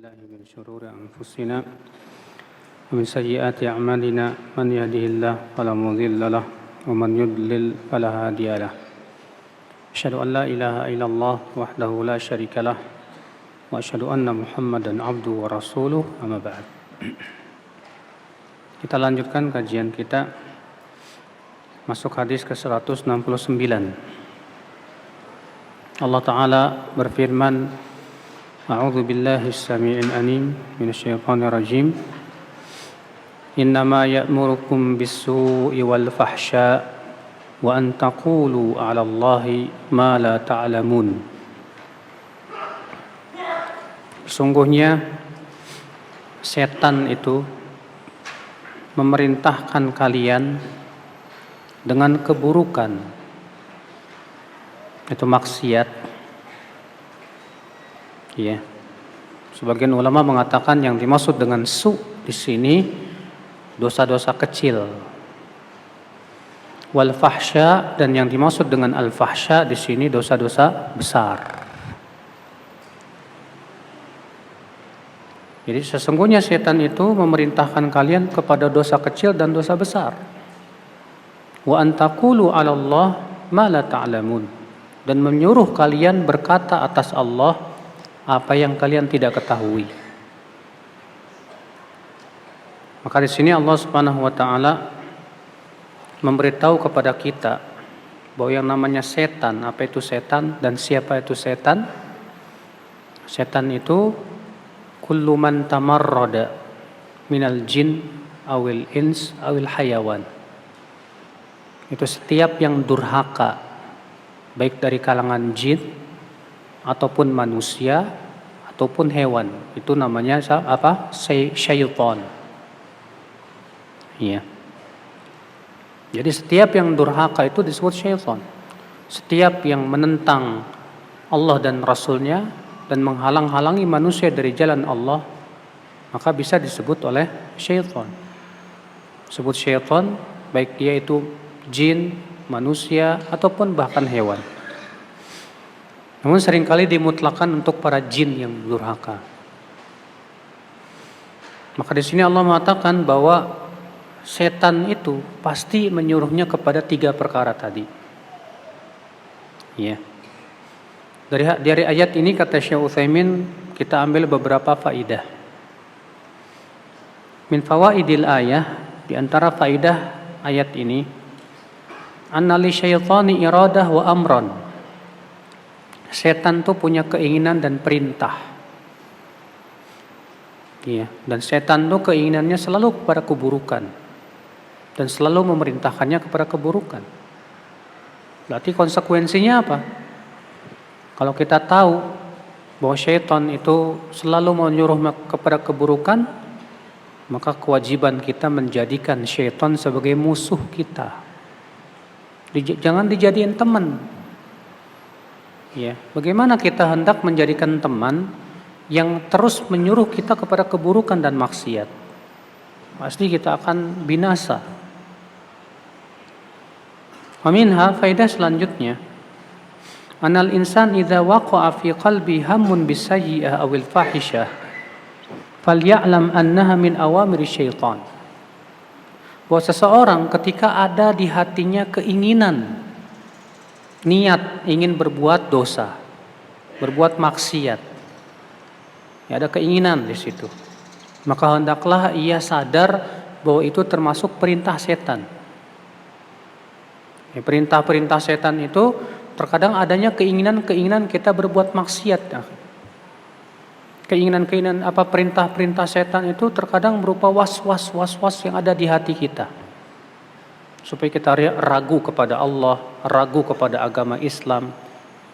بالله من شرور أنفسنا ومن سيئات أعمالنا من يهده الله فلا مضل له ومن يضلل فلا هادي له أشهد أن لا إله إلا الله وحده لا شريك له وأشهد أن محمدا عبده ورسوله أما بعد. Kita lanjutkan kajian kita masuk hadis ke-169. Allah Ta'ala berfirman, A'udzu billahi as-sami'il alim minasyaitonir rajim. Innama ya'murukum bis-su'i wal fahsya' wa an taqulu 'ala Allahi ma la ta'lamun. Sesungguhnya setan itu memerintahkan kalian dengan keburukan, itu maksiat. Ya. Sebagian ulama mengatakan yang dimaksud dengan su di sini dosa-dosa kecil. Wal fahsya, dan yang dimaksud dengan al fahsya di sini dosa-dosa besar. Jadi sesungguhnya setan itu memerintahkan kalian kepada dosa kecil dan dosa besar. Wa antaqulu 'ala Allah ma la ta'lamun, dan menyuruh kalian berkata atas Allah apa yang kalian tidak ketahui. Maka di sini Allah Subhanahu wa taala memberitahu kepada kita bahwa yang namanya setan, apa itu setan dan siapa itu setan? Setan itu kullu man tamarrada minal jin awil ins awil hayawan. Itu setiap yang durhaka, baik dari kalangan jin ataupun manusia ataupun hewan, itu namanya apa? Syaitan. Iya. Jadi setiap yang durhaka itu disebut syaitan. Setiap yang menentang Allah dan Rasulnya dan menghalang-halangi manusia dari jalan Allah, maka bisa disebut oleh syaitan. Sebut syaitan baik dia itu jin, manusia ataupun bahkan hewan. Namun seringkali dimutlakan untuk para jin yang durhaka. Maka di sini Allah mengatakan bahwa setan itu pasti menyuruhnya kepada 3 perkara tadi. Ya. Dari ayat ini kata Syekh Utsaimin kita ambil beberapa faidah. Min fawaidil ayah, di antara faidah ayat ini, anna li syaitani iradah wa amran. Setan tuh punya keinginan dan perintah. Iya, dan setan tuh keinginannya selalu kepada keburukan dan selalu memerintahkannya kepada keburukan. Berarti konsekuensinya apa? Kalau kita tahu bahwa setan itu selalu menyuruh kepada keburukan, maka kewajiban kita menjadikan setan sebagai musuh kita. Jangan dijadiin teman. Ya, bagaimana kita hendak menjadikan teman yang terus menyuruh kita kepada keburukan dan maksiat? Pasti kita akan binasa. Minha, faidah selanjutnya, anal insan idza waqa'a fi qalbi hammun bisayyi'ah awil fahishah falya'lam annaha min awamiri syaitan. Bahwa seseorang ketika ada di hatinya keinginan, niat ingin berbuat dosa, berbuat maksiat, ya, ada keinginan di situ, maka hendaklah ia sadar bahwa itu termasuk perintah setan. Ya, perintah-perintah setan itu terkadang adanya keinginan kita berbuat maksiat. Keinginan apa, perintah-perintah setan itu terkadang berupa was-was yang ada di hati kita. Supaya kita ragu kepada Allah, ragu kepada agama Islam,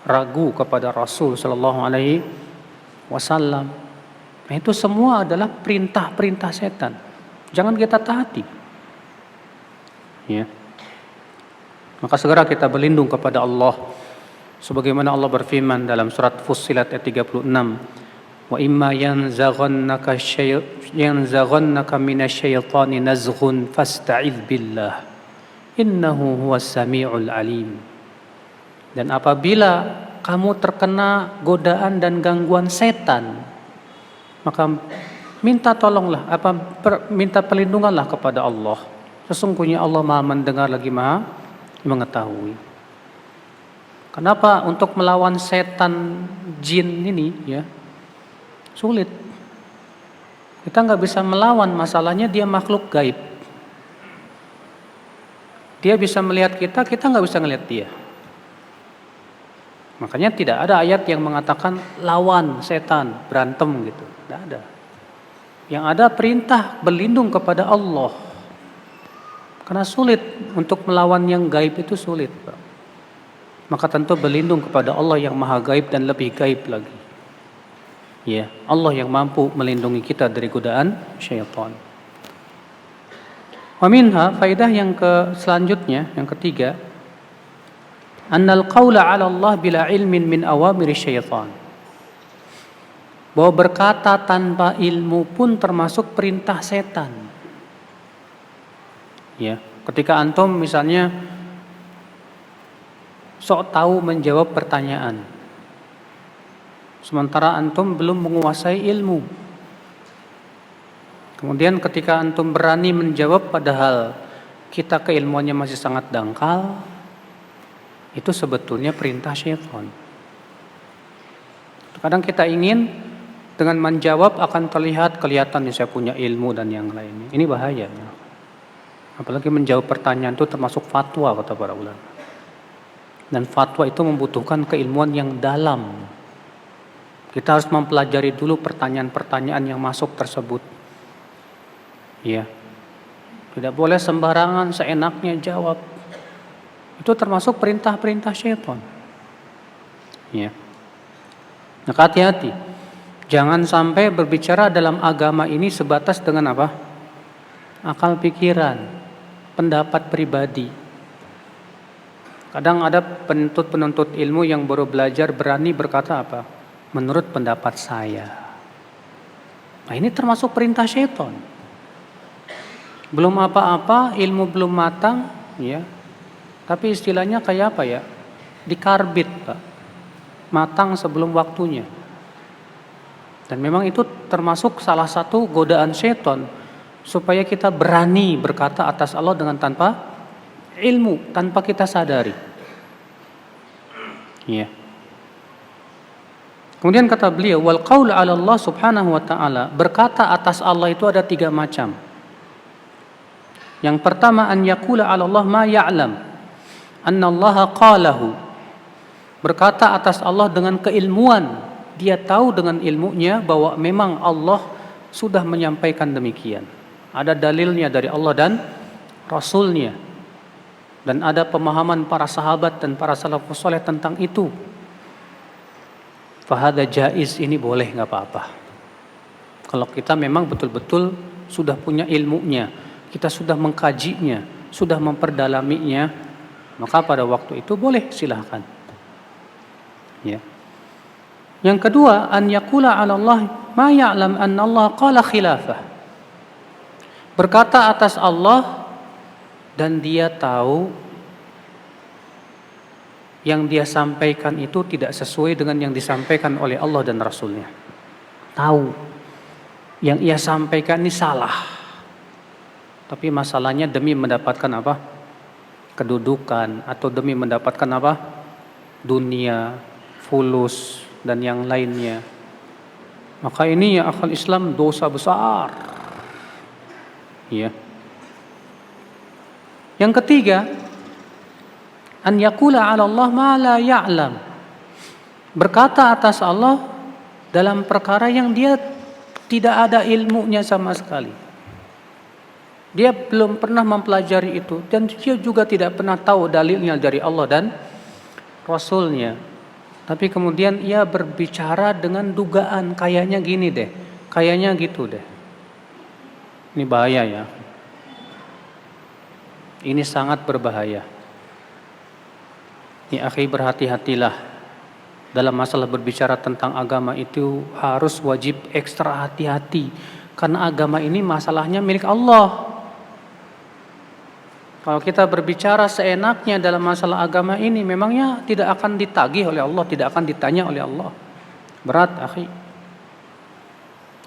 ragu kepada Rasul sallallahu alaihi wasallam. Nah, itu semua adalah perintah-perintah setan. Jangan kita taati. Ya. Maka segera kita berlindung kepada Allah. Sebagaimana Allah berfirman dalam surat Fussilat ayat 36, "Wa imma yanzaghannaka minasyaitani nazghun fasta'idz billah. Innahu huwas sami'ul alim." Dan apabila kamu terkena godaan dan gangguan setan, maka minta tolonglah, minta perlindunganlah kepada Allah. Sesungguhnya Allah Maha mendengar lagi Maha mengetahui. Kenapa untuk melawan setan jin ini ya sulit? Kita nggak bisa melawan, masalahnya dia makhluk gaib. Dia bisa melihat kita nggak bisa ngelihat dia. Makanya tidak ada ayat yang mengatakan lawan setan, berantem gitu. Tidak ada. Yang ada perintah berlindung kepada Allah. Karena sulit untuk melawan yang gaib itu sulit, Pak. Maka tentu berlindung kepada Allah yang maha gaib dan lebih gaib lagi. Ya, Allah yang mampu melindungi kita dari godaan syaitan. Wa minha, faidah yang selanjutnya, yang ketiga, annal qawla 'ala Allah bila ilmin min awamir syaitan. Bahwa berkata tanpa ilmu pun termasuk perintah setan. Ya, ketika antum misalnya sok tahu menjawab pertanyaan, sementara antum belum menguasai ilmu. Kemudian ketika antum berani menjawab padahal kita keilmuannya masih sangat dangkal, itu sebetulnya perintah syaitan. Kadang kita ingin dengan menjawab akan kelihatan saya punya ilmu dan yang lainnya. Ini bahaya. Apalagi menjawab pertanyaan itu termasuk fatwa kata para ulama. Dan fatwa itu membutuhkan keilmuan yang dalam. Kita harus mempelajari dulu pertanyaan-pertanyaan yang masuk tersebut. Ya. Tidak boleh sembarangan seenaknya jawab. Itu termasuk perintah-perintah syaitan. Ya. Maka hati-hati. Jangan sampai berbicara dalam agama ini sebatas dengan apa? Akal pikiran, pendapat pribadi. Kadang ada penuntut ilmu yang baru belajar berani berkata apa? Menurut pendapat saya. Nah, ini termasuk perintah syaitan. Belum apa-apa, ilmu belum matang, ya. Tapi istilahnya kayak apa ya? Dikarbit, Pak. Matang sebelum waktunya. Dan memang itu termasuk salah satu godaan syaitan supaya kita berani berkata atas Allah dengan tanpa ilmu, tanpa kita sadari. Ya. Kemudian kata beliau, wal qaul 'ala Allah Subhanahu wa ta'ala, berkata atas Allah itu ada 3 macam. Yang pertama, an yaqula 'ala Allah ma ya'lam. Annallaha qalahu. Berkata atas Allah dengan keilmuan, dia tahu dengan ilmunya bahwa memang Allah sudah menyampaikan demikian. Ada dalilnya dari Allah dan Rasulnya. Dan ada pemahaman para sahabat dan para salafus saleh tentang itu. Fahada jaiz, ini boleh, gak apa-apa. Kalau kita memang betul-betul sudah punya ilmunya, kita sudah mengkajinya, sudah memperdalaminya, maka pada waktu itu boleh, silahkan. Ya. Yang kedua, an yaqula 'ala Allah ma ya'lam anna Allah qala khilafah. Berkata atas Allah dan dia tahu yang dia sampaikan itu tidak sesuai dengan yang disampaikan oleh Allah dan Rasulnya. Tahu yang ia sampaikan ini salah. Tapi masalahnya demi mendapatkan apa? Kedudukan atau demi mendapatkan apa? Dunia, fulus dan yang lainnya. Maka ini ya akal Islam dosa besar. Ya. Yang ketiga, an yaqula 'ala Allah ma la ya'lam. Berkata atas Allah dalam perkara yang dia tidak ada ilmunya sama sekali. Dia belum pernah mempelajari itu dan dia juga tidak pernah tahu dalilnya dari Allah dan Rasulnya. Tapi kemudian ia berbicara dengan dugaan, kayaknya gini deh, kayaknya gitu deh. Ini bahaya ya. Ini sangat berbahaya. Ya akhi, berhati-hatilah. Dalam masalah berbicara tentang agama itu harus wajib ekstra hati-hati. Karena agama ini masalahnya milik Allah. Kalau kita berbicara seenaknya dalam masalah agama ini, memangnya tidak akan ditagih oleh Allah, tidak akan ditanya oleh Allah. Berat, akhi.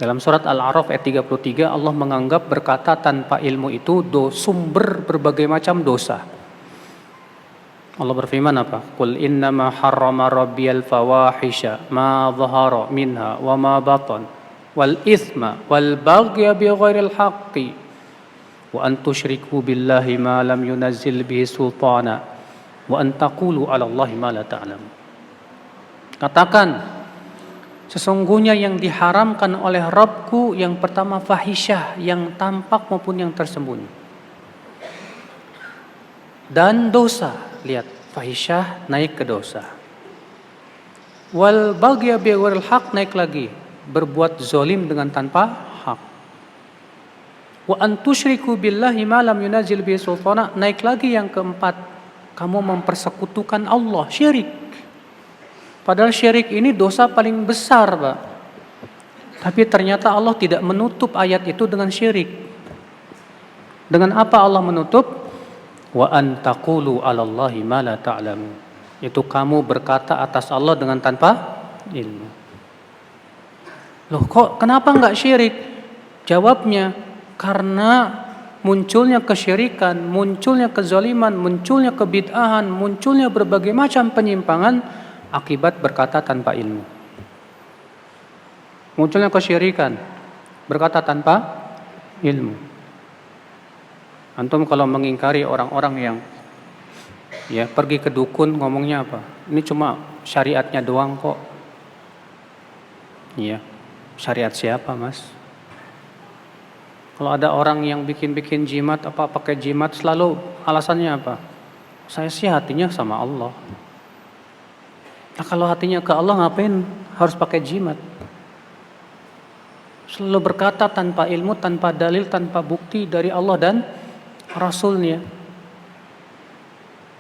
Dalam surat Al-A'raf ayat 33 Allah menganggap berkata tanpa ilmu itu sumber berbagai macam dosa. Allah berfirman apa? Qul innama harrama rabbiyal fawahisha ma dhahara minha wa ma batan wal ithma wal baghya bighairil haqqi wa an tusyriku billahi ma lam yunazzil bihi sultana wa an taqulu 'ala Allahi ma la ta'lamun. Katakan, sesungguhnya yang diharamkan oleh Rabbku yang pertama fahisyah, yang tampak maupun yang tersembunyi. Dan dosa, lihat, fahisyah naik ke dosa. Wal baghya bighairil haq, naik lagi, berbuat zalim dengan tanpa hak. Wa an tusyriku billahi ma lam yunazil bihi sultana, naik lagi yang keempat, kamu mempersekutukan Allah, syirik. Padahal syirik ini dosa paling besar, Pak. Tapi ternyata Allah tidak menutup ayat itu dengan syirik. Dengan apa Allah menutup? Wa an taqulu 'ala Allahi ma la ta'lamun. Itu kamu berkata atas Allah dengan tanpa ilmu. Loh, kok kenapa enggak syirik? Jawabnya, karena munculnya kesyirikan, munculnya kezaliman, munculnya kebid'ahan, munculnya berbagai macam penyimpangan akibat berkata tanpa ilmu. Munculnya kesyirikan, berkata tanpa ilmu. Antum kalau mengingkari orang-orang yang pergi ke dukun, ngomongnya apa? Ini cuma syariatnya doang kok. Syariat siapa, Mas? Kalau ada orang yang bikin-bikin jimat, pakai jimat, selalu alasannya apa? Saya sih hatinya sama Allah. Nah, kalau hatinya ke Allah, ngapain harus pakai jimat? Selalu berkata tanpa ilmu, tanpa dalil, tanpa bukti dari Allah dan Rasulnya.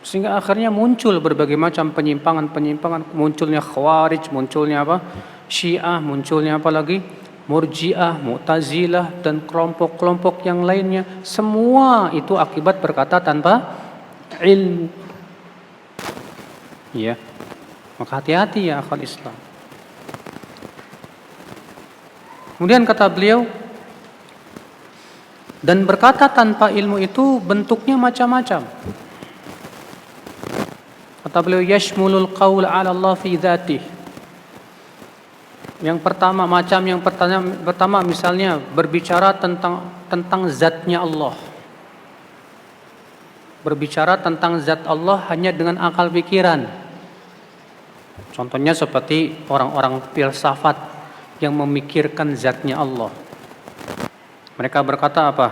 Sehingga akhirnya muncul berbagai macam penyimpangan, munculnya Khawarij, munculnya apa? Syiah, munculnya apa lagi? Murji'ah, Mu'tazilah, dan kelompok-kelompok yang lainnya. Semua itu akibat berkata tanpa ilmu. Ya. Maka hati-hati ya akhwal Islam. Kemudian kata beliau, dan berkata tanpa ilmu itu bentuknya macam-macam. Kata beliau, yashmulul qaul 'ala Allah fi dzatih. Yang pertama misalnya berbicara tentang zatnya Allah. Berbicara tentang zat Allah hanya dengan akal pikiran. Contohnya seperti orang-orang filsafat yang memikirkan zatnya Allah. Mereka berkata apa?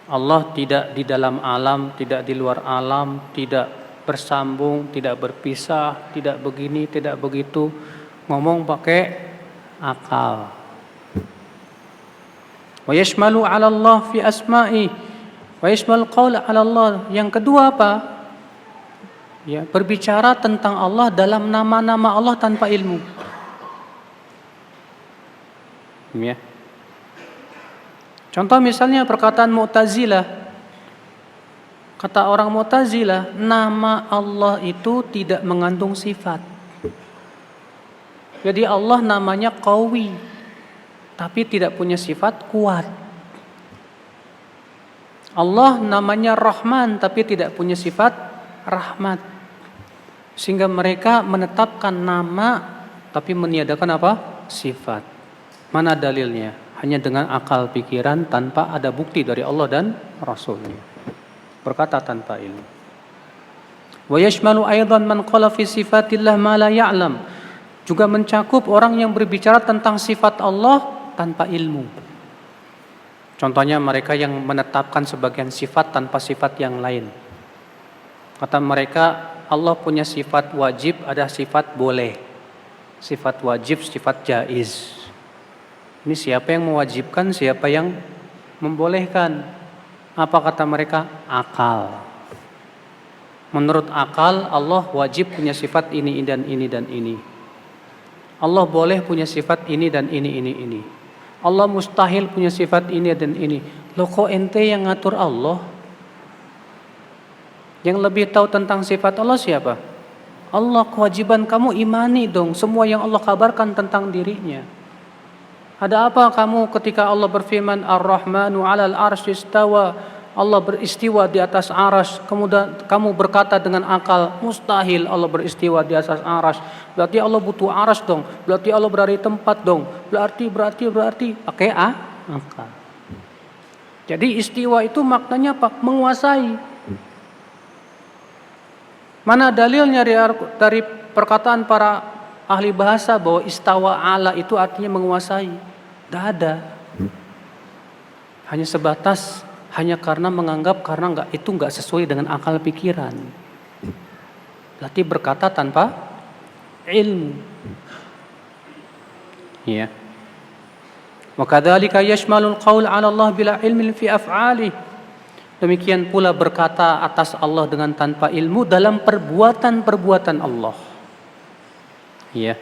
Allah tidak di dalam alam, tidak di luar alam, tidak bersambung, tidak berpisah, tidak begini, tidak begitu. Ngomong pakai akal. Wa yashmalu 'ala Allah fi asma'i wa yashmalu qaul 'ala Allah. Yang kedua apa? Berbicara tentang Allah dalam nama-nama Allah tanpa ilmu. Contoh misalnya perkataan Mu'tazilah. Kata orang Mu'tazilah, nama Allah itu tidak mengandung sifat. Jadi Allah namanya Qawi, tapi tidak punya sifat kuat. Allah namanya Rahman, tapi tidak punya sifat rahmat. Sehingga mereka menetapkan nama tapi meniadakan apa? Sifat. Mana dalilnya? Hanya dengan akal pikiran tanpa ada bukti dari Allah dan Rasulnya. Berkata tanpa ilmu. Wa yashmalu aidan man qala fi sifatillah ma la ya'lam. Juga mencakup orang yang berbicara tentang sifat Allah tanpa ilmu. Contohnya mereka yang menetapkan sebagian sifat tanpa sifat yang lain. Kata mereka, Allah punya sifat wajib, ada sifat boleh. Sifat wajib, sifat jaiz. Ini siapa yang mewajibkan, siapa yang membolehkan? Apa kata mereka? Akal. Menurut akal, Allah wajib punya sifat ini dan ini dan ini. Allah boleh punya sifat ini dan ini. Allah mustahil punya sifat ini dan ini. Loh, kok ente yang ngatur Allah? Yang lebih tahu tentang sifat Allah siapa? Allah. Kewajiban kamu imani dong semua yang Allah kabarkan tentang dirinya. Ada apa kamu ketika Allah berfirman Ar-Rahmanu 'alal arsy istawa, Allah beristiwa di atas aras, kemudian kamu berkata dengan akal, mustahil Allah beristiwa di atas aras. Berarti Allah butuh aras dong, berarti Allah berada di tempat dong, berarti pakai akal. Jadi istiwa itu maknanya apa? Menguasai. Mana dalilnya dari perkataan para ahli bahasa bahwa istawa ala itu artinya menguasai? Tidak ada. Hanya sebatas hanya karena menganggap karena itu nggak sesuai dengan akal pikiran. Berarti berkata tanpa ilmu. Ya. Wa kadzalika yashmalul qaul 'ala Allah bila ilmin fi af'alih. Demikian pula berkata atas Allah dengan tanpa ilmu dalam perbuatan-perbuatan Allah. Ya.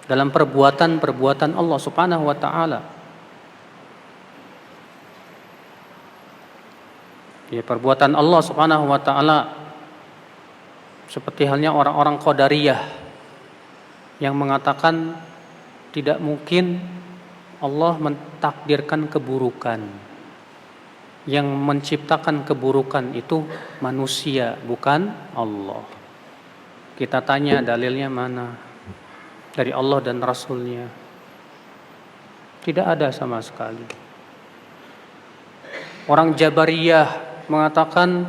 Dalam perbuatan-perbuatan Allah Subhanahu wa taala. Ya, perbuatan Allah Subhanahu wa taala seperti halnya orang-orang Qadariyah yang mengatakan tidak mungkin Allah mentakdirkan keburukan. Yang menciptakan keburukan itu manusia, bukan Allah. Kita tanya dalilnya mana? Dari Allah dan Rasulnya. Tidak ada sama sekali. Orang Jabariyah mengatakan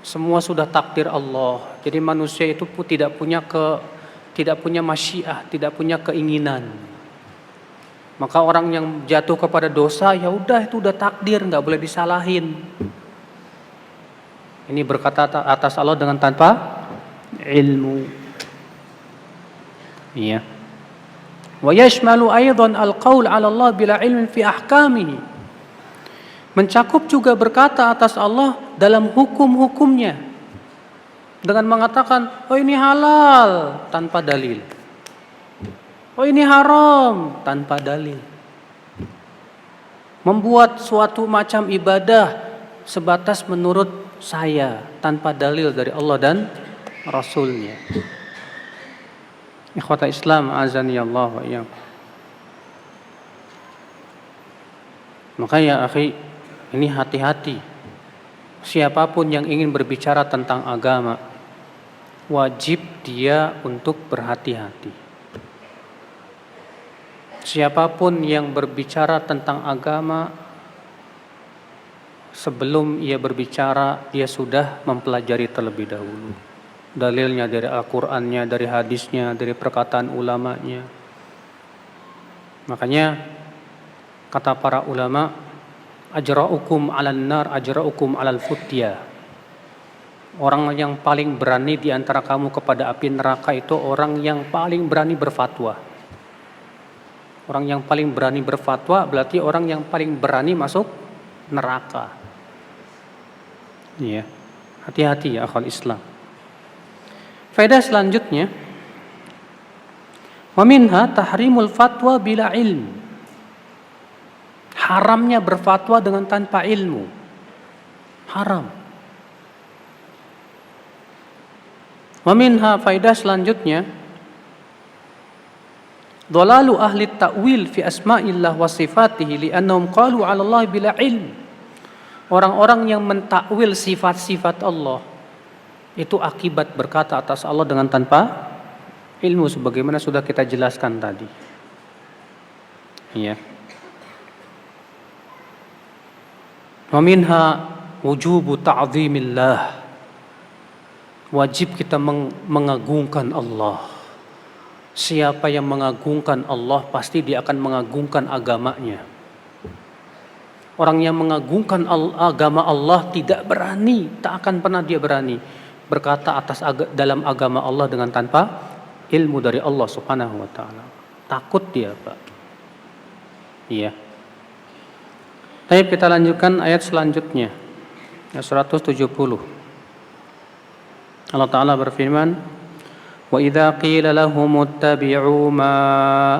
semua sudah takdir Allah. Jadi manusia itu pun tidak punya masyiah, tidak punya keinginan. Maka orang yang jatuh kepada dosa, ya udah itu udah takdir, nggak boleh disalahin. Ini berkata atas Allah dengan tanpa ilmu. Iya. Wa yashmalu aidan al-qaul 'ala Allah bila ilmin fi ahkamihi. Mencakup juga berkata atas Allah dalam hukum-hukumnya. Dengan mengatakan, oh ini halal tanpa dalil. Oh ini haram tanpa dalil. Membuat suatu macam ibadah sebatas menurut saya tanpa dalil dari Allah dan Rasulnya. Ikhwata Islam azani Allah wa iyyakum. Maka ya akhi, ini hati-hati. Siapapun yang ingin berbicara tentang agama, wajib dia untuk berhati-hati. Siapapun yang berbicara tentang agama, sebelum ia berbicara, dia sudah mempelajari terlebih dahulu. Dalilnya dari Al-Qur'annya, dari hadisnya, dari perkataan ulamanya. Makanya kata para ulama, ajra'ukum 'alan nar, ajra'ukum 'alal futya. Orang yang paling berani di antara kamu kepada api neraka itu orang yang paling berani berfatwa. Orang yang paling berani berfatwa berarti orang yang paling berani masuk neraka. Iya. Hati-hati ya akhwal Islam. Faedah selanjutnya, wa minha tahrimul fatwa bila ilm. Haramnya berfatwa dengan tanpa ilmu. Haram. Wa minha faedah selanjutnya, dhalalu ahli ta'wil fi asma'illah wa sifatihi li'annahum qalu 'ala Allah bila ilm. Orang-orang yang mentakwil sifat-sifat Allah itu akibat berkata atas Allah dengan tanpa ilmu sebagaimana sudah kita jelaskan tadi. Iya. Wa minha wujubu ta'zimillah. Wajib kita mengagungkan Allah. Siapa yang mengagungkan Allah pasti dia akan mengagungkan agamanya. Orang yang mengagungkan agama Allah tidak berani, tak akan pernah dia berani berkata dalam agama Allah dengan tanpa ilmu dari Allah Subhanahu wa taala. Takut dia, Pak. Iya. Baik, kita lanjutkan ayat selanjutnya. Ayat 170. Allah Ta'ala berfirman, wa idza qila lahum ittabi'u ma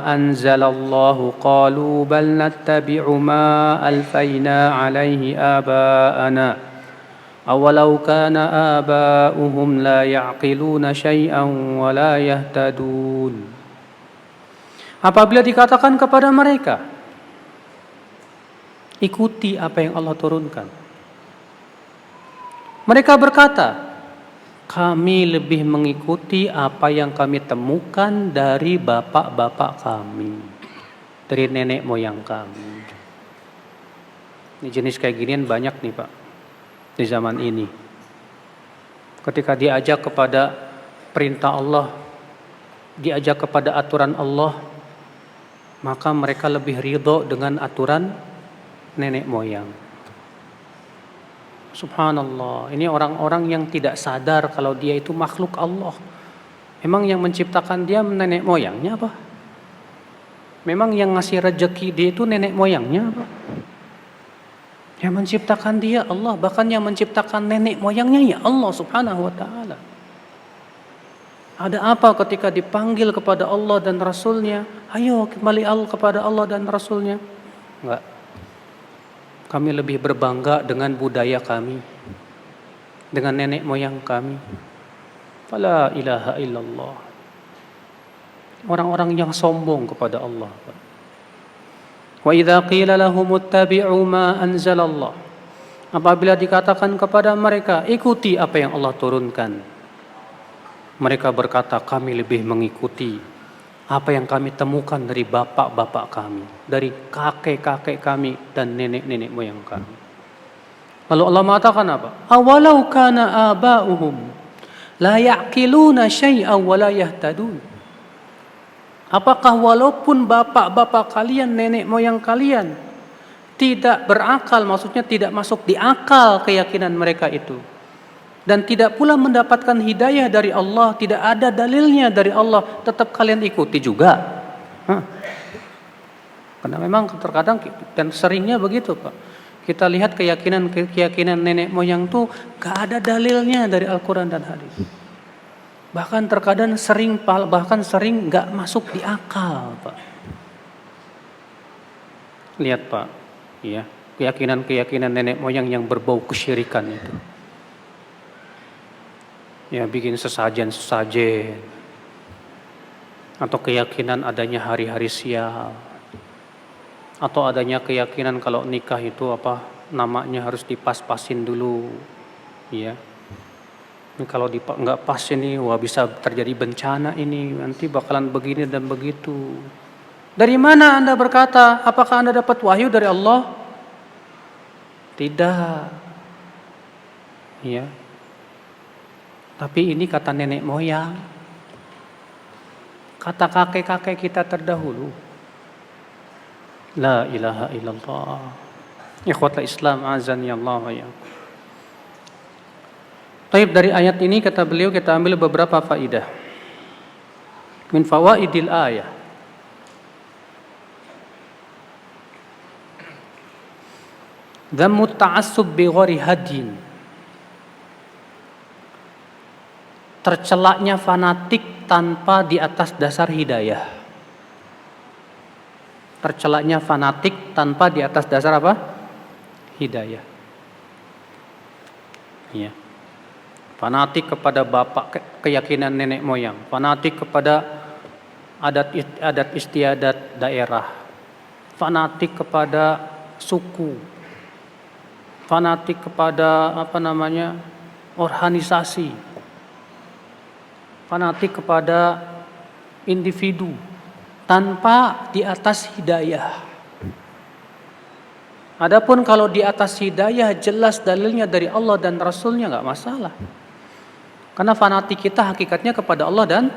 anzalallahu qalu bal nattabi'u ma alfayna 'alaihi aba'ana awalau kana aba'uhum la ya'qiluna syai'an wa la yahtadun. Apabila dikatakan kepada mereka, ikuti apa yang Allah turunkan, mereka berkata, kami lebih mengikuti apa yang kami temukan dari bapak-bapak kami, dari nenek moyang kami. Ini jenis kayak ginian banyak nih Pak, di zaman ini. Ketika diajak kepada perintah Allah, diajak kepada aturan Allah, maka mereka lebih ridho dengan aturan nenek moyang. Subhanallah, ini orang-orang yang tidak sadar kalau dia itu makhluk Allah. Memang yang menciptakan dia nenek moyangnya apa? Memang yang ngasih rezeki dia itu nenek moyangnya apa? Yang menciptakan dia Allah, bahkan yang menciptakan nenek moyangnya ya Allah subhanahu wa ta'ala. Ada apa ketika dipanggil kepada Allah dan Rasulnya? Ayo kembali kepada Allah dan Rasulnya. Enggak. Kami lebih berbangga dengan budaya kami, dengan nenek moyang kami. Fala ilaha illallah. Orang-orang yang sombong kepada Allah. Wa idza qila lahum ittabi'u ma anzalallah. Apabila dikatakan kepada mereka, ikuti apa yang Allah turunkan, mereka berkata, kami lebih mengikuti apa yang kami temukan dari bapak-bapak kami, dari kakek-kakek kami dan nenek-nenek moyang kami. Lalu Allah mengatakan apa? Awalau kana aba'uhum la ya'qiluna syai'an wa la yahtadun. Apakah walaupun bapak-bapak kalian, nenek moyang kalian tidak berakal, maksudnya tidak masuk di akal keyakinan mereka itu, dan tidak pula mendapatkan hidayah dari Allah, tidak ada dalilnya dari Allah, tetap kalian ikuti juga. Karena memang terkadang dan seringnya begitu Pak. Kita lihat keyakinan nenek moyang tuh gak ada dalilnya dari Al-Quran dan hadis. Bahkan terkadang sering gak masuk di akal Pak. Lihat Pak, ya, keyakinan nenek moyang yang berbau kesyirikan itu. Ya, bikin sesajen atau keyakinan adanya hari-hari sial, atau adanya keyakinan kalau nikah itu namanya harus dipas-pasin dulu, ya. Ini kalau nggak pas ini, wah bisa terjadi bencana ini, nanti bakalan begini dan begitu. Dari mana Anda berkata? Apakah Anda dapat wahyu dari Allah? Tidak, ya. Tapi ini kata nenek moyang, kata kakek-kakek kita terdahulu. La ilaha illallah. Ikhwatal Islam azani Allah wa iyyakum. Taib, dari ayat ini kata beliau kita ambil beberapa faidah. Min fawaidil ayah. Dhammu ta'assub bi ghairi hadin. Tercelaknya fanatik tanpa di atas dasar hidayah. Tercelaknya fanatik tanpa di atas dasar apa? Hidayah. Ya. Fanatik kepada bapak, keyakinan nenek moyang, fanatik kepada adat istiadat daerah, fanatik kepada suku, fanatik kepada organisasi, fanatik kepada individu tanpa di atas hidayah. Adapun kalau di atas hidayah jelas dalilnya dari Allah dan Rasulnya nggak masalah. Karena fanatik kita hakikatnya kepada Allah dan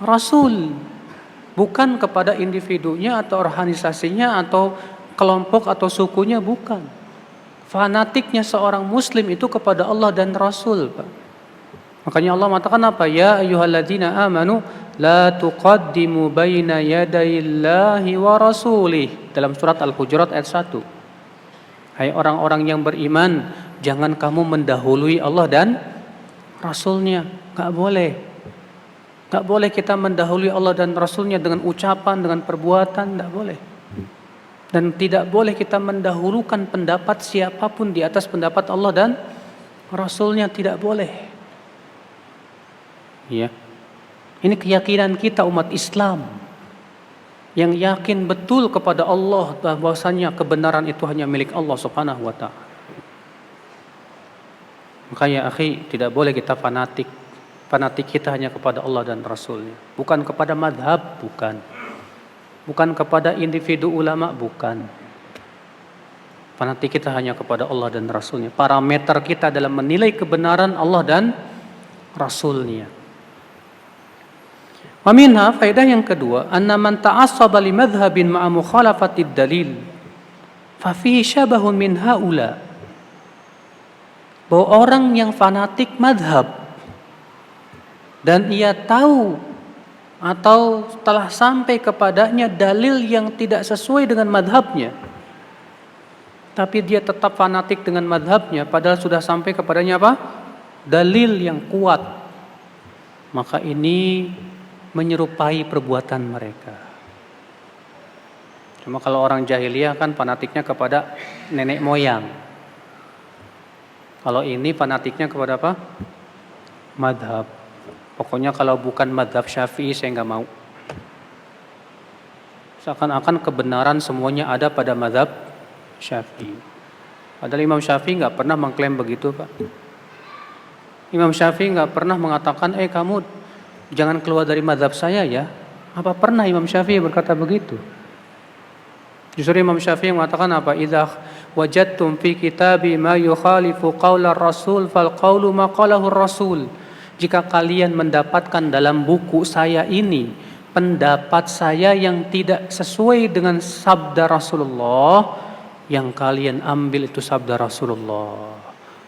Rasul, bukan kepada individunya atau organisasinya atau kelompok atau sukunya, bukan. Fanatiknya seorang muslim itu kepada Allah dan Rasul, Pak. Makanya Allah mengatakan apa? Ya ayyuhalladzina amanu la tuqaddimu baina yadayillahi wa rasulih, dalam surat Al-Hujurat ayat 1. Hai orang-orang yang beriman, jangan kamu mendahului Allah dan Rasulnya. Gak boleh. Gak boleh kita mendahului Allah dan Rasulnya dengan ucapan, dengan perbuatan, gak boleh. Dan tidak boleh kita mendahulukan pendapat siapapun di atas pendapat Allah dan Rasulnya, tidak boleh. Ya. Ini keyakinan kita umat Islam. yang yakin betul kepada Allah bahwasanya kebenaran itu hanya milik Allah Subhanahu wa taala. Maka ya akhi, tidak boleh kita fanatik. Fanatik kita hanya kepada Allah dan Rasulnya, bukan kepada madhab, bukan kepada individu ulama, bukan. Fanatik kita hanya kepada Allah dan Rasulnya. Parameter kita dalam menilai kebenaran Allah dan Rasulnya. Wa minha, faedah yang kedua, anna man ta'assaba li madhhabin ma'a mukhalafatid dalil fa fihi syabahun min haula. Bahwa orang yang fanatik madhab dan ia tahu atau telah sampai kepadanya dalil yang tidak sesuai dengan madhabnya, tapi dia tetap fanatik dengan madhabnya padahal sudah sampai kepadanya apa? Dalil yang kuat, maka ini menyerupai perbuatan mereka. Cuma kalau orang jahiliyah kan fanatiknya kepada nenek moyang. Kalau ini fanatiknya kepada apa? Madhab. Pokoknya kalau bukan madhab Syafi'i saya nggak mau. Seakan-akan kebenaran semuanya ada pada madhab Syafi'i. Padahal Imam Syafi'i nggak pernah mengklaim begitu, Pak. Imam Syafi'i nggak pernah mengatakan, kamu jangan keluar dari madhab saya ya. Apa pernah Imam Syafi'i berkata begitu? Justru Imam Syafi'i mengatakan apa? Idza wajadtum fi kitabi ma yukhalifu qaular rasul fal qaulu ma qalahu rasul. Jika kalian mendapatkan dalam buku saya ini pendapat saya yang tidak sesuai dengan sabda Rasulullah, yang kalian ambil itu sabda Rasulullah.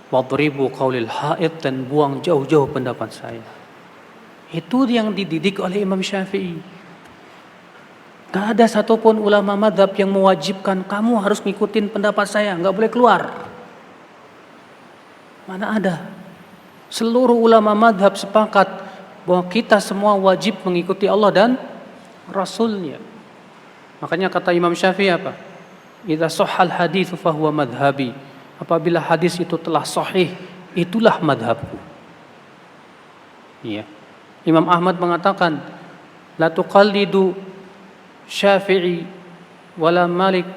Wadribu qaulil haid, dan buang jauh-jauh pendapat saya. Itu yang dididik oleh Imam Syafi'i. Gak ada satupun ulama madhab yang mewajibkan kamu harus ngikutin pendapat saya, gak boleh keluar. Mana ada? Seluruh ulama madhab sepakat bahwa kita semua wajib mengikuti Allah dan Rasulnya. Makanya kata Imam Syafi'i apa? Idza sahhal hadits fahuwa madhabi. Apabila hadis itu telah sahih, itulah madhabku. Iya. Imam Ahmad mengatakan, la tuqallidu Syafi'i wala Malik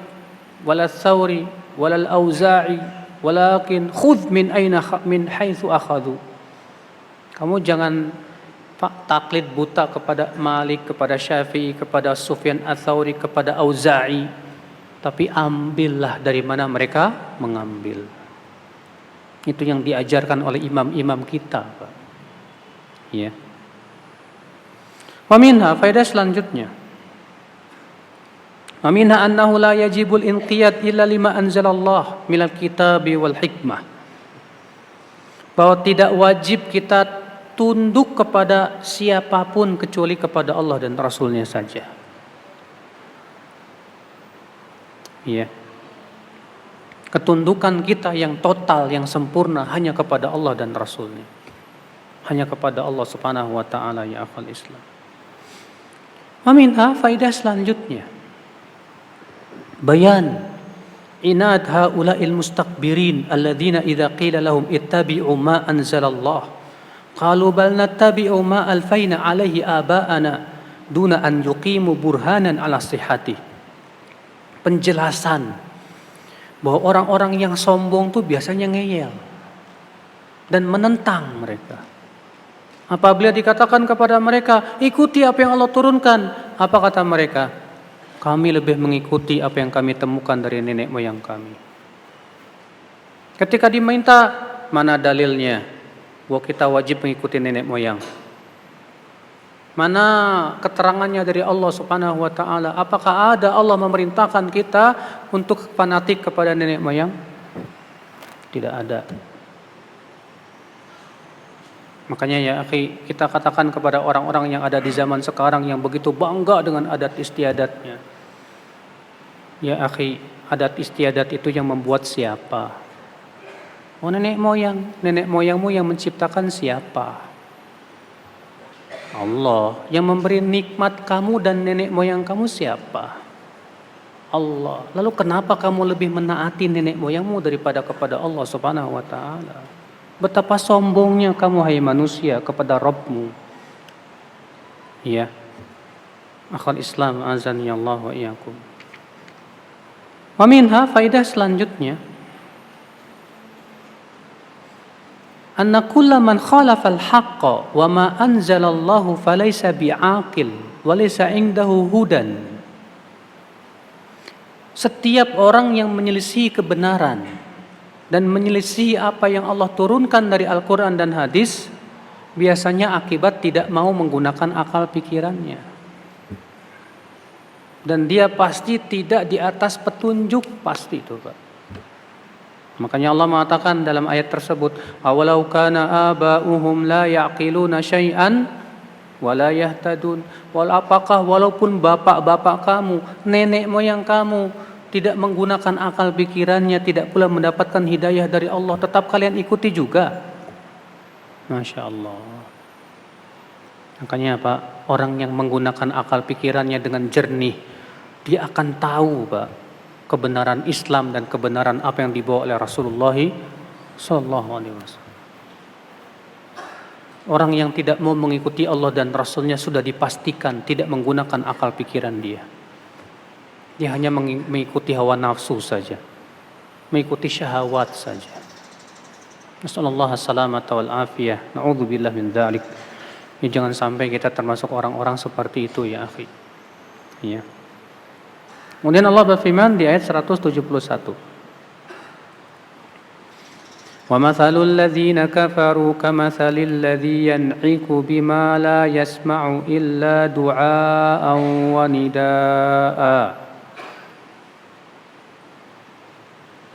wala Thawri wala Al-Auza'i walakin khudh min haitsu akhadhu. Kamu jangan taklid buta kepada Malik, kepada Syafi'i, kepada Sufyan Ats-Tsauri, kepada Auza'i, tapi ambillah dari mana mereka mengambil. Itu yang diajarkan oleh imam-imam kita, Pak. Ya. Wa minha, faedah selanjutnya. Wa minha annahu la yajibul inqiyad illa lima anzalallah minal kitabi wal hikmah. Bahwa tidak wajib kita tunduk kepada siapapun kecuali kepada Allah dan Rasulnya saja. Iya. Ketundukan kita yang total, yang sempurna hanya kepada Allah dan Rasulnya. Hanya kepada Allah Subhanahu wa ta'ala, ya akhal Islam. Wa minha, faidah selanjutnya. Bayan inad haula'il mustakbirin alladzina idza qila lahum ittabi'u ma anzalallah qalu bal nattabi'u ma alfaina alaihi aba'ana duna an yuqimu burhanan ala sihhati. Penjelasan bahwa orang-orang yang sombong itu biasanya ngeyel dan menentang mereka. Apabila dikatakan kepada mereka, ikuti apa yang Allah turunkan, apa kata mereka? Kami lebih mengikuti apa yang kami temukan dari nenek moyang kami. Ketika diminta, mana dalilnya bahwa kita wajib mengikuti nenek moyang? Mana keterangannya dari Allah Subhanahu wa ta'ala? Apakah ada Allah memerintahkan kita untuk fanatik kepada nenek moyang? Tidak ada. Makanya ya akhi, kita katakan kepada orang-orang yang ada di zaman sekarang yang begitu bangga dengan adat istiadatnya. Ya akhi, adat istiadat itu yang membuat siapa? Oh, nenek moyang. Nenek moyangmu yang menciptakan siapa? Allah. Yang memberi nikmat kamu dan nenek moyang kamu siapa? Allah. Lalu kenapa kamu lebih menaati nenek moyangmu daripada kepada Allah Subhanahu wa ta'ala? Betapa sombongnya kamu hai manusia kepada Rabbmu. Ya. Akhwal Islam azani Allah wa iyyakum. Wa minha faidah selanjutnya, anna kulla man khalafa al-haqqa wa ma anzalallahu falaysa bi'aqil wa laysa indahu hudan. Setiap orang yang menyelisihi kebenaran dan menyelisihi apa yang Allah turunkan dari Al-Quran dan hadis, biasanya akibat tidak mau menggunakan akal pikirannya. Dan dia pasti tidak di atas petunjuk, pasti itu Pak. Makanya Allah mengatakan dalam ayat tersebut, awalau kana aba'uhum la ya'qiluna syai'an wa la yahtadun. Apakah walaupun bapak-bapak kamu, nenek moyang kamu tidak menggunakan akal pikirannya, tidak pula mendapatkan hidayah dari Allah, tetap kalian ikuti juga. Masya Allah. Makanya Pak, orang yang menggunakan akal pikirannya dengan jernih, dia akan tahu Pak, kebenaran Islam dan kebenaran apa yang dibawa oleh Rasulullah SAW. Orang yang tidak mau mengikuti Allah dan Rasulnya sudah dipastikan tidak menggunakan akal pikiran dia. Dia hanya mengikuti hawa nafsu saja, mengikuti syahwat saja. Nasallallahu salamata wal afiyah. Na'udzubillah min dzalik. Ya, jangan sampai kita termasuk orang-orang seperti itu ya akhi. Ya. Kemudian Allah berfirman di ayat 171. Wa mathalul ladzina kafaru kamathalil ladzi yan'iku bima la yasma'u illa du'aan wa nidaa'a.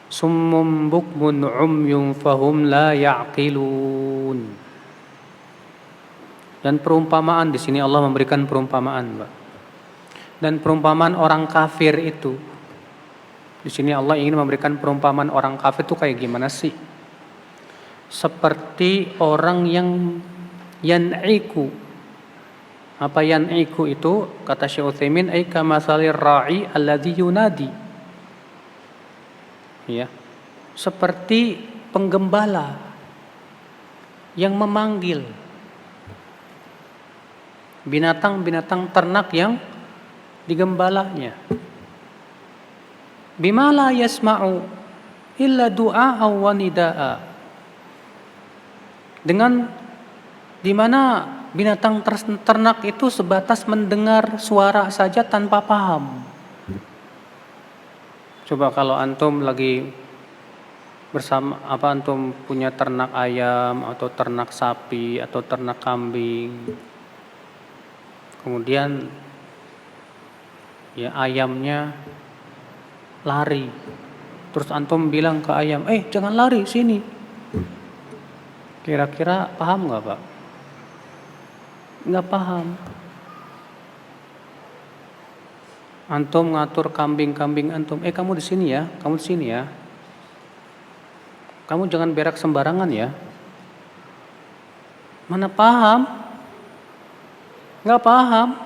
Summum bukmun umyun fahum la ya'qilun. Dan perumpamaan di sini Allah memberikan perumpamaan, Pak. Dan perumpamaan orang kafir itu, di sini Allah ingin memberikan perumpamaan orang kafir itu kayak gimana sih? Seperti orang yang yan'iku. Apa yan'iku itu? Kata Syekh Utsaimin, ay kamatsalir ra'i alladzi yunadi. Ya. Seperti penggembala yang memanggil binatang-binatang ternak yang digembalanya. Bima la yasma'u illa du'a wa nida'a. Dengan dimana binatang ternak itu sebatas mendengar suara saja tanpa paham. Coba kalau antum lagi bersama antum punya ternak ayam atau ternak sapi atau ternak kambing. Kemudian ya ayamnya lari. Terus antum bilang ke ayam, jangan lari, sini. Kira-kira paham gak Pak? Gak paham. Antum ngatur kambing-kambing antum, kamu di sini ya, kamu di sini ya. Kamu jangan berak sembarangan ya. Mana paham? Gak paham.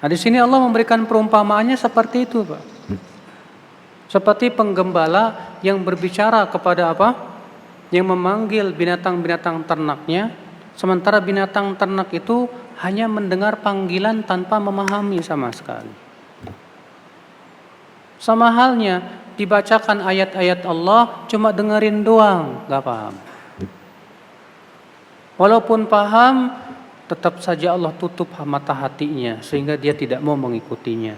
Nah di sini Allah memberikan perumpamaannya seperti itu Pak. Seperti penggembala yang berbicara kepada apa? Yang memanggil binatang-binatang ternaknya, sementara binatang ternak itu hanya mendengar panggilan tanpa memahami sama sekali. Sama halnya dibacakan ayat-ayat Allah cuma dengerin doang, gak paham. Walaupun paham, tetap saja Allah tutup mata hatinya sehingga dia tidak mau mengikutinya.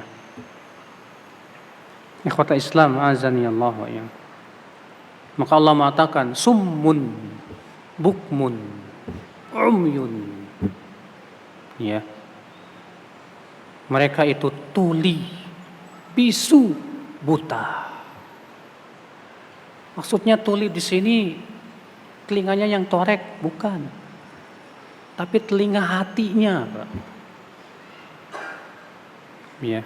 Ikhwata Islam azani Allah wa iyyakum. Maka Allah mengatakan summun bukmun umyun. Ya. Mereka itu tuli, bisu, buta. Maksudnya tuli di sini telinganya yang torek, bukan. Tapi telinga hatinya, Pak. Ya.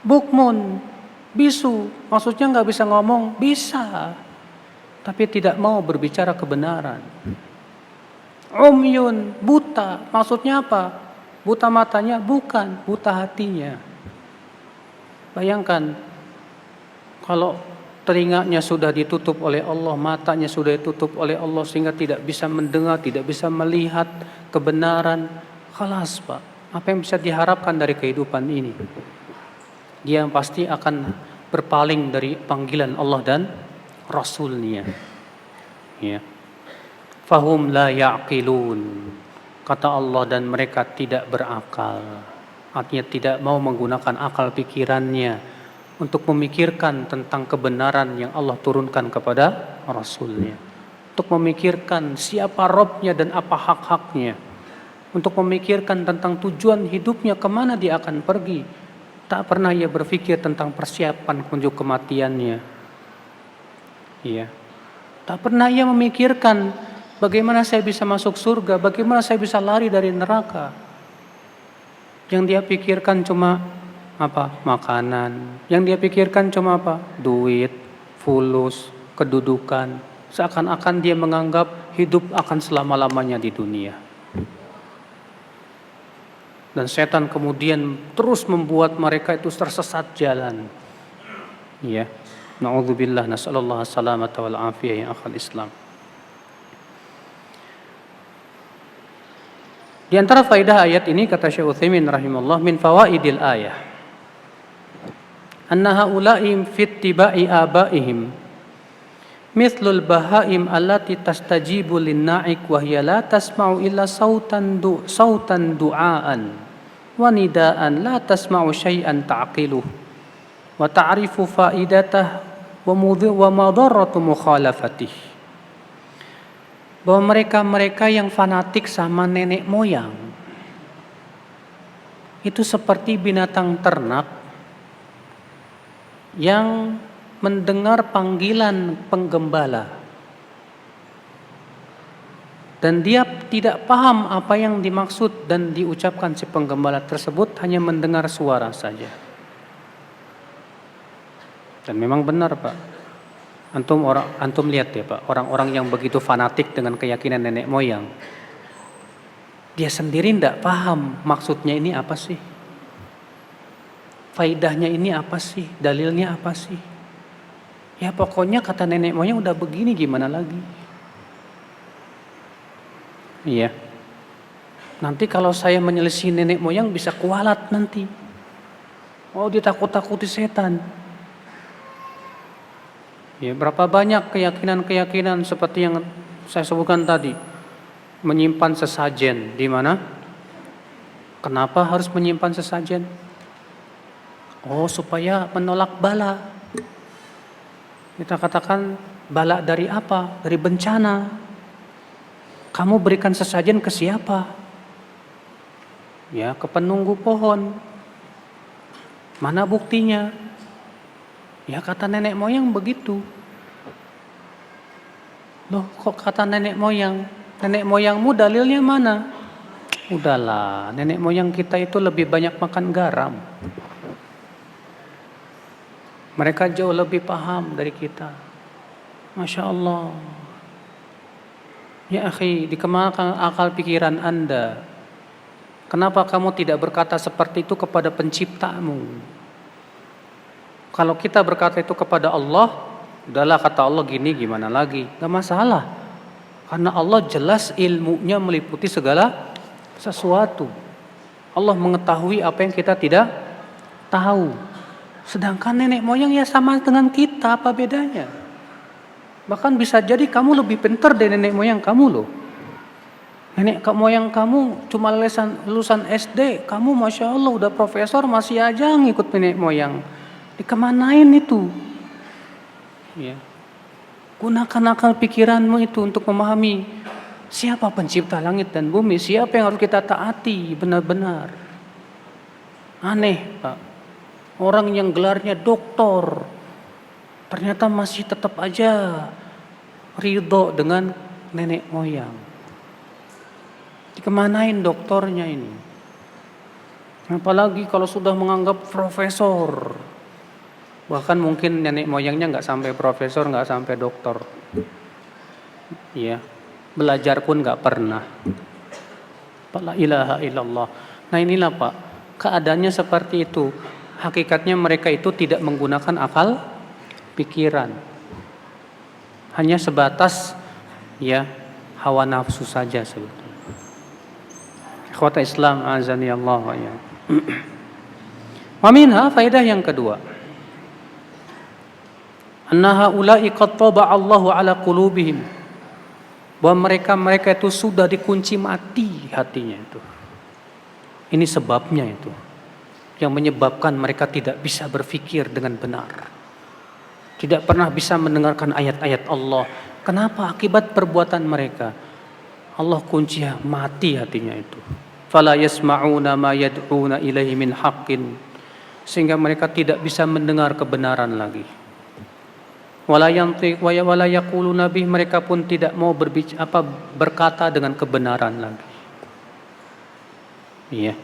Bukmun, bisu, maksudnya nggak bisa ngomong, bisa. Tapi tidak mau berbicara kebenaran. Umyun, buta, maksudnya apa? Buta matanya, bukan, buta hatinya. Bayangkan, kalau telinganya sudah ditutup oleh Allah, matanya sudah ditutup oleh Allah sehingga tidak bisa mendengar, tidak bisa melihat kebenaran, khalas Pak. Apa yang bisa diharapkan dari kehidupan ini? Dia pasti akan berpaling dari panggilan Allah dan Rasul-Nya. Ya. Fahum la ya'qilun. Kata Allah, dan mereka tidak berakal. Artinya tidak mau menggunakan akal pikirannya untuk memikirkan tentang kebenaran yang Allah turunkan kepada Rasul-Nya. Untuk memikirkan siapa Rabb-Nya dan apa hak-haknya. Untuk memikirkan tentang tujuan hidupnya, kemana dia akan pergi. Tak pernah ia berpikir tentang persiapan menuju kematiannya. Iya. Tak pernah ia memikirkan bagaimana saya bisa masuk surga, bagaimana saya bisa lari dari neraka. Yang dia pikirkan cuma apa? Makanan. Yang dia pikirkan cuma apa? Duit, fulus, kedudukan. Seakan-akan dia menganggap hidup akan selama-lamanya di dunia. Dan setan kemudian terus membuat mereka itu tersesat jalan. Ya. Na'udzubillah, nas'alullah salamata wal afiyah ya akhal Islam. Di antara faedah ayat ini, kata Syekh Utsaimin rahimahullah, min fawaidil ayah anna haula'i fi ittiba'i abaihim mithlul bahaim allati tastajibu lin-na'ik wa hiya la tasma'u illa sautan du'aan wa nidaan la tasma'u syai'an ta'qiluh wa ta'rifu faidatah wa madarratu mukhalafatih. Bahwa mereka-mereka yang fanatik sama nenek moyang itu seperti binatang ternak yang mendengar panggilan penggembala dan dia tidak paham apa yang dimaksud dan diucapkan si penggembala tersebut, hanya mendengar suara saja. Dan memang benar, Pak. Antum lihat ya, Pak, orang-orang yang begitu fanatik dengan keyakinan nenek moyang, dia sendiri tidak paham maksudnya ini apa sih, faidahnya ini apa sih, dalilnya apa sih. Ya pokoknya kata nenek moyang udah begini, gimana lagi. Iya. Nanti kalau saya menyelisih nenek moyang bisa kualat nanti. Oh, ditakut-takuti setan. Ya, berapa banyak keyakinan-keyakinan seperti yang saya sebutkan tadi. Menyimpan sesajen di mana? Kenapa harus menyimpan sesajen? Oh, supaya menolak bala. Kita katakan bala dari apa? Dari bencana. Kamu berikan sesajen ke siapa? Ya, ke penunggu pohon. Mana buktinya? Ya, kata nenek moyang begitu. Loh, kok kata nenek moyang? Nenek moyangmu dalilnya mana? Udahlah, nenek moyang kita itu lebih banyak makan garam. Mereka jauh lebih paham dari kita. Masya Allah. Ya akhi, dikembangkan akal pikiran Anda. Kenapa kamu tidak berkata seperti itu kepada penciptamu? Kalau kita berkata itu kepada Allah, udahlah kata Allah gini, gimana lagi? Gak masalah. Karena Allah jelas ilmunya meliputi segala sesuatu. Allah mengetahui apa yang kita tidak tahu. Sedangkan nenek moyang ya sama dengan kita, apa bedanya? Bahkan bisa jadi kamu lebih pintar dari nenek moyang kamu loh. Nenek moyang kamu cuma lulusan SD, kamu Masya Allah udah profesor masih aja ngikut nenek moyang. Dikemanain itu? Ya. Gunakan akal pikiranmu itu untuk memahami siapa pencipta langit dan bumi, siapa yang harus kita taati benar-benar. Aneh, Pak. Orang yang gelarnya doktor ternyata masih tetap aja ridho dengan nenek moyang. Dikemanain doktornya ini? Apalagi kalau sudah menganggap profesor. Bahkan mungkin nenek moyangnya nggak sampai profesor, nggak sampai doktor. Ya, belajar pun nggak pernah. La ilaha illallah. Nah inilah Pak, keadaannya seperti itu. Hakikatnya mereka itu tidak menggunakan akal pikiran. Hanya sebatas ya hawa nafsu saja sebetulnya. Ikhwata Islam azani Allah wa iyyakum. Wa minha faedah yang kedua. Anna haula'i qad taba'a Allahu ala qulubihim. Bahwa mereka itu sudah dikunci mati hatinya itu. Ini sebabnya itu. Yang menyebabkan mereka tidak bisa berpikir dengan benar. Tidak pernah bisa mendengarkan ayat-ayat Allah. Kenapa? Akibat perbuatan mereka. Allah kunci mati hatinya itu. Fala yasma'una ma yad'una ilaihi min haqqin. Sehingga mereka tidak bisa mendengar kebenaran lagi. Wala yaquluna bih, mereka pun tidak mau berkata dengan kebenaran lagi. Iya.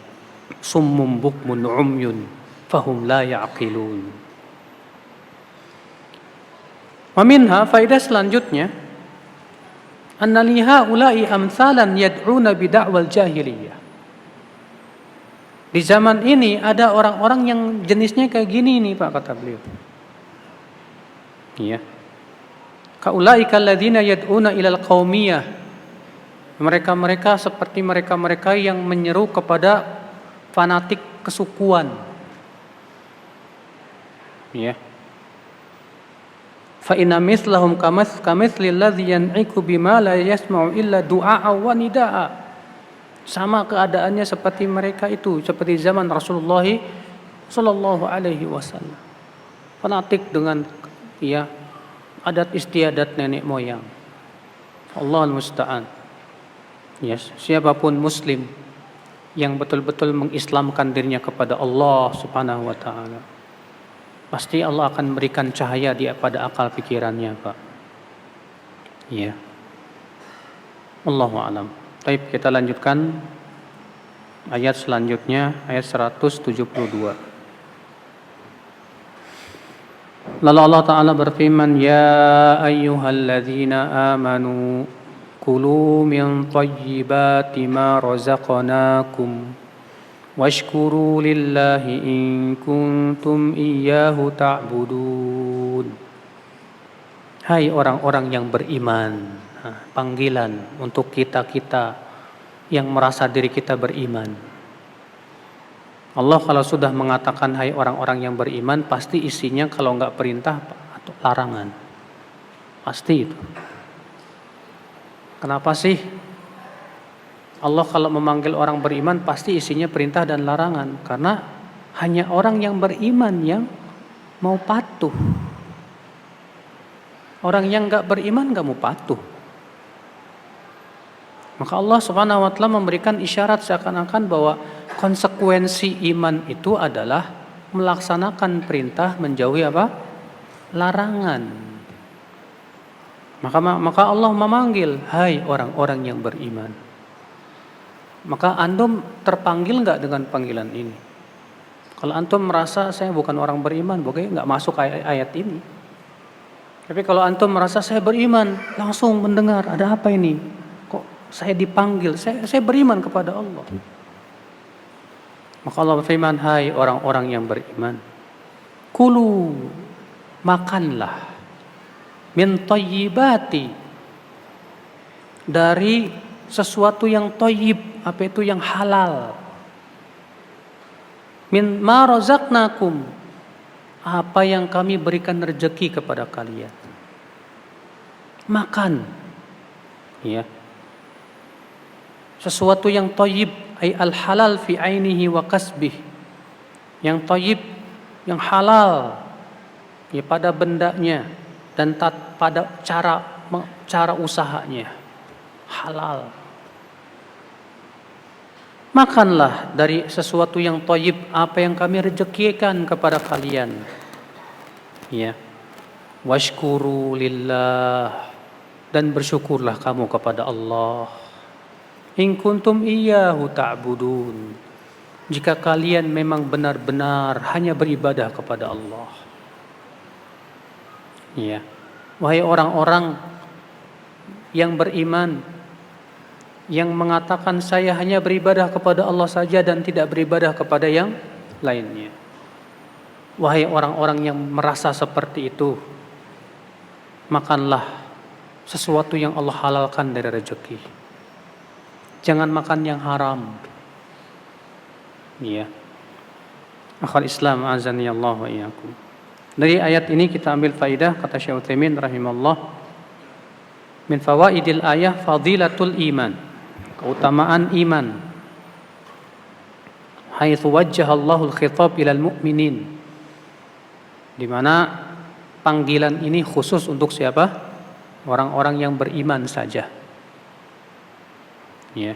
Summum bukmun umyun fahum la ya'qilun. Wa minha faedah selanjutnya, anna liha ulai amsalan yad'una bid'awal jahiliyah. Di zaman ini ada orang-orang yang jenisnya kayak gini nih Pak, kata beliau. Iya. Kaulaika alladzina yad'una ilal qaumiyah. Mereka-mereka seperti mereka-mereka yang menyeru kepada fanatik kesukuan. Iya. Fa inna mislahum kamithli alladzi yan'iku bima la yasma'u illa du'a wa nidaa. Sama keadaannya seperti mereka itu, seperti zaman Rasulullah sallallahu alaihi wasallam. Fanatik dengan adat istiadat nenek moyang. Allahul musta'an. Yes, siapapun muslim yang betul-betul mengislamkan dirinya kepada Allah Subhanahu wa taala, pasti Allah akan memberikan cahaya pada akal pikirannya, Pak. Iya. Allahu a'lam. Baik, kita lanjutkan ayat selanjutnya, ayat 172. Lalu Allah Ta'ala berfirman, Ya ayyuhalladzina amanu kulu min tayyibati ma razaqnakum washkuru lillahi in kuntum iyyahu ta'budun. Hai orang-orang yang beriman. Panggilan untuk kita-kita yang merasa diri kita beriman. Allah kalau sudah mengatakan hai orang-orang yang beriman, pasti isinya kalau enggak perintah atau larangan. Pasti itu. Kenapa sih? Allah kalau memanggil orang beriman pasti isinya perintah dan larangan. Karena hanya orang yang beriman yang mau patuh. Orang yang enggak beriman enggak mau patuh. Maka Allah Subhanahu wa taala memberikan isyarat seakan-akan bahwa konsekuensi iman itu adalah melaksanakan perintah, menjauhi larangan. Maka Allah memanggil, hai orang-orang yang beriman. Maka antum terpanggil enggak dengan panggilan ini? Kalau antum merasa saya bukan orang beriman, pokoknya enggak masuk ayat ini. Tapi kalau antum merasa saya beriman, langsung mendengar, ada apa ini? Saya dipanggil, saya beriman kepada Allah. Maka Allah berfirman, hai orang-orang yang beriman, kulu, makanlah, min thayyibati, dari sesuatu yang thayyib, apa itu yang halal, min ma razaqnakum, apa yang kami berikan rezeki kepada kalian. Makan, ya. Sesuatu yang thayyib, ay al-halal fi ainihi wa kasbih. Yang thayyib, yang halal ya pada bendanya dan pada cara usahanya. Halal. Makanlah dari sesuatu yang thayyib, apa yang kami rezekikan kepada kalian. Ya. Washkuru lillah, dan bersyukurlah kamu kepada Allah. In kuntum iyyahu ta'budun, jika kalian memang benar-benar hanya beribadah kepada Allah. Ya. Wahai orang-orang yang beriman, yang mengatakan saya hanya beribadah kepada Allah saja dan tidak beribadah kepada yang lainnya. Wahai orang-orang yang merasa seperti itu, makanlah sesuatu yang Allah halalkan dari rezeki. Jangan makan yang haram. Ya. Akhal Islam azani Allah wa iyyakum. Dari ayat ini kita ambil faidah, kata Syekh Utsaimin rahimahullah, min fawaidil ayah fadilatul iman, keutamaan iman. Haitsu wajjaha Allahul khitab ilal mu'minin, di mana panggilan ini khusus untuk siapa? Orang-orang yang beriman saja. Ya.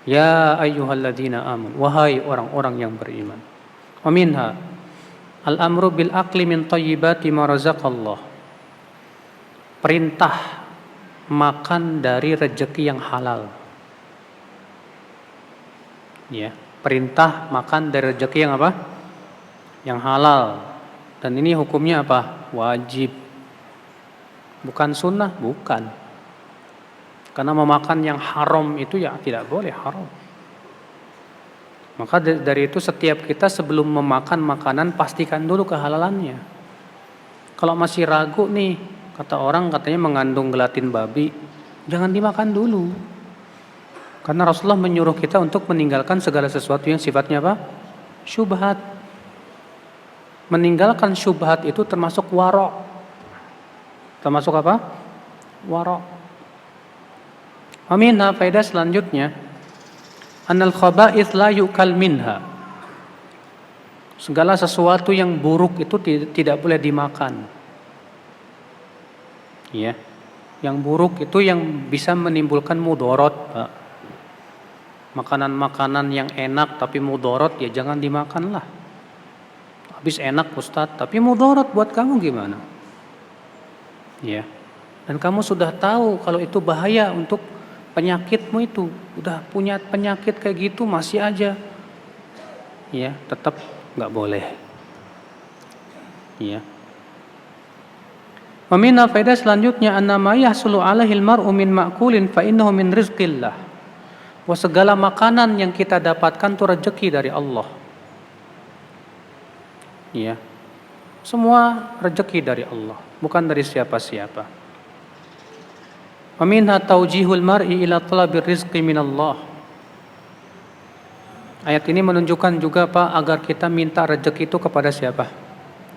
Ya ayyuhalladzina amanu, wahai orang-orang yang beriman. Wa minha al-amru bil akli min thayyibati ma razaqallah. Perintah makan dari rezeki yang halal. Ya, perintah makan dari rezeki yang apa? Yang halal. Dan ini hukumnya apa? Wajib. Bukan sunnah, bukan. Karena memakan yang haram itu ya tidak boleh, haram. Maka dari itu setiap kita sebelum memakan makanan pastikan dulu kehalalannya. Kalau masih ragu nih, kata orang katanya mengandung gelatin babi, jangan dimakan dulu. Karena Rasulullah menyuruh kita untuk meninggalkan segala sesuatu yang sifatnya apa? Syubhat. Meninggalkan syubhat itu termasuk wara'. Termasuk apa? Wara'. Aminha, faedah selanjutnya, annal khaba'ith la yukal minha. Segala sesuatu yang buruk itu tidak boleh dimakan. Ya. Yang buruk itu yang bisa menimbulkan mudarat, Pak. Makanan-makanan yang enak tapi mudarat ya jangan dimakanlah. Habis enak Ustaz, tapi mudarat buat kamu gimana? Ya. Dan kamu sudah tahu kalau itu bahaya untuk penyakitmu itu. Udah punya penyakit kayak gitu masih aja. Ya, tetap enggak boleh. Ya. Wa faedah selanjutnya annama yahsulu alaihil mar'u min ma'kulin fa innahu min rizqillah. Bahwa segala makanan yang kita dapatkan itu rezeki dari Allah. Ya. Semua rezeki dari Allah, bukan dari siapa-siapa. Wa minha taujihul mar'i ila talabir rizqi minallah. Ayat ini menunjukkan juga Pak agar kita minta rezeki itu kepada siapa?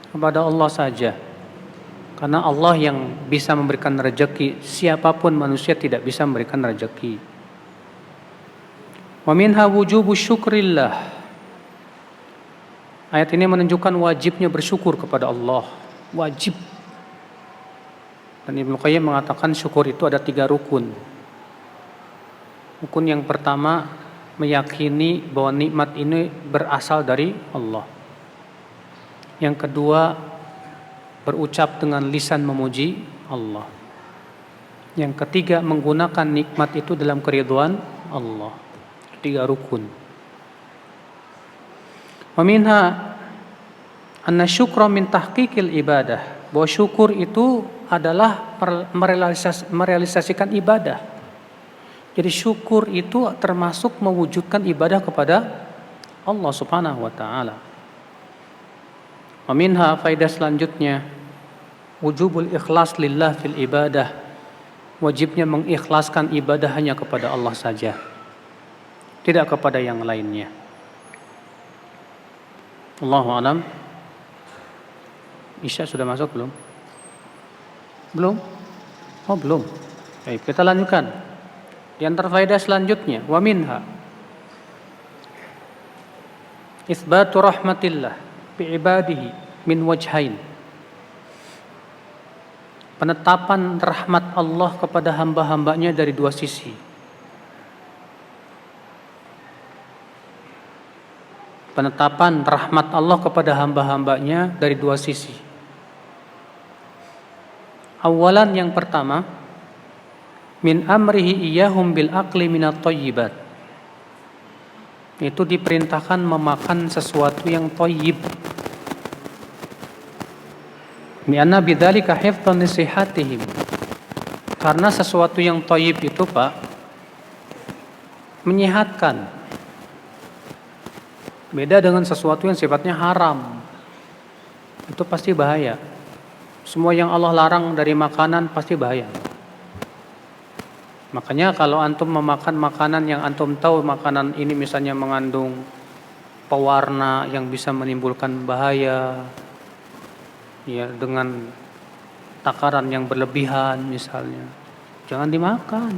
Kepada Allah saja. Karena Allah yang bisa memberikan rezeki, siapapun manusia tidak bisa memberikan rezeki. Wa minha wujubu syukrillah. Ayat ini menunjukkan wajibnya bersyukur kepada Allah. Wajib. Dan Ibnu Qayyim mengatakan syukur itu ada 3 rukun. Rukun yang pertama, meyakini bahwa nikmat ini berasal dari Allah. Yang kedua, berucap dengan lisan memuji Allah. Yang ketiga, menggunakan nikmat itu dalam keridhaan Allah. 3 rukun. Wa minha anna syukra min tahqiqil ibadah. Bahwa syukur itu adalah merealisasikan ibadah. Jadi syukur itu termasuk mewujudkan ibadah kepada Allah Subhanahu wa taala. Wa minha faedah selanjutnya wujubul ikhlas lillah fil ibadah. Wajibnya mengikhlaskan ibadah hanya kepada Allah saja. Tidak kepada yang lainnya. Allahu a'lam. Isya sudah masuk belum? Belum? Oh belum. Baik, kita lanjutkan. Di antara faedah selanjutnya, wa minha itsbatu rahmatillah bi ibadihi min wajhain. Penetapan rahmat Allah kepada hamba-hambanya dari 2 sisi. Penetapan rahmat Allah kepada hamba-hambanya dari 2 sisi. Awalan, yang pertama, min amrihi iyahum bil akli minat thayyibat. Itu diperintahkan memakan sesuatu yang thayyib. Mi'anna bidzalika hifdhan li sihatihim. Karena sesuatu yang thayyib itu, Pak, menyehatkan. Beda dengan sesuatu yang sifatnya haram. Itu pasti bahaya. Semua yang Allah larang dari makanan pasti bahaya. Makanya kalau antum memakan makanan yang antum tahu makanan ini misalnya mengandung pewarna yang bisa menimbulkan bahaya, ya, dengan takaran yang berlebihan misalnya, jangan dimakan.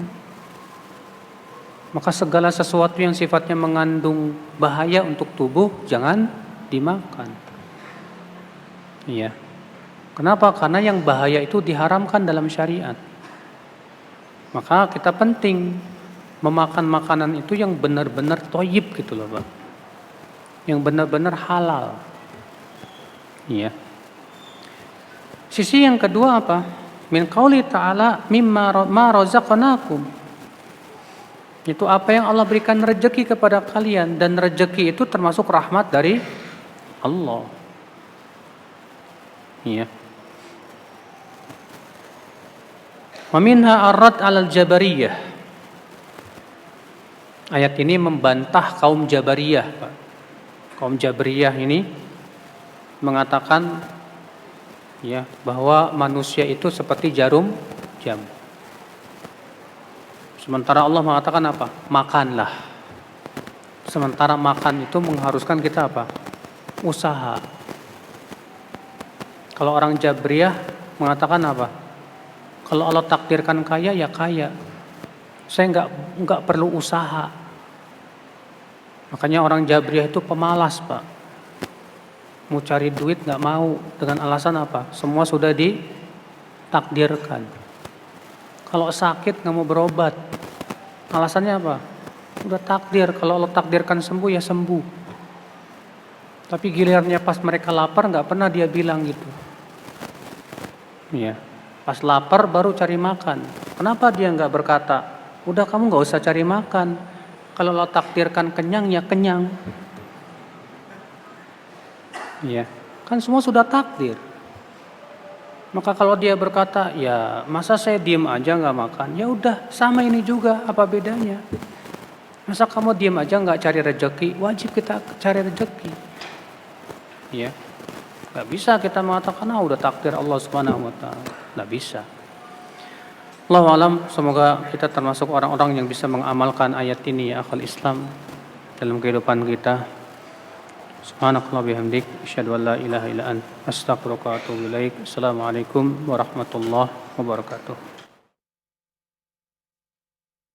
Maka segala sesuatu yang sifatnya mengandung bahaya untuk tubuh jangan dimakan. Iya. Kenapa? Karena yang bahaya itu diharamkan dalam syariat. Maka kita penting memakan makanan itu yang benar-benar thayyib gitu loh, Pak. Yang benar-benar halal. Iya. Sisi yang kedua apa? Min qauli ta'ala mimma ma razaqnakum. Itu apa yang Allah berikan rezeki kepada kalian, dan rezeki itu termasuk rahmat dari Allah. Iya. Wa minha ar-rad 'alal jabariyah. Ayat ini membantah kaum Jabariyah, Pak. Kaum Jabariyah ini mengatakan, ya, bahwa manusia itu seperti jarum jam. Sementara Allah mengatakan apa? Makanlah. Sementara makan itu mengharuskan kita apa? Usaha. Kalau orang Jabriyah mengatakan apa? Kalau Allah takdirkan kaya, ya kaya. Saya nggak perlu usaha. Makanya orang Jabriyah itu pemalas, Pak. Mau cari duit nggak mau, dengan alasan apa? Semua sudah ditakdirkan. Kalau sakit nggak mau berobat, alasannya apa? Udah takdir, kalau Allah takdirkan sembuh ya sembuh. Tapi gilirannya pas mereka lapar nggak pernah dia bilang gitu. Ya, pas lapar baru cari makan. Kenapa dia nggak berkata, udah kamu nggak usah cari makan. Kalau Allah takdirkan kenyang ya kenyang. Ya, kan semua sudah takdir. Maka kalau dia berkata, ya masa saya diem aja nggak makan? Ya udah, sama ini juga, apa bedanya? Masa kamu diem aja nggak cari rezeki? Wajib kita cari rezeki. Ya, nggak bisa kita mengatakan, udah takdir Allah Subhanahu Wa Taala. Nggak bisa. Allahu alam, semoga kita termasuk orang-orang yang bisa mengamalkan ayat ini, ya akhal Islam, dalam kehidupan kita. Subhanakallah bihamdik, asyhadu an la ilaha illa anta, astaghfiruka wa atubu ilaik. Assalamualaikum warahmatullahi wabarakatuh.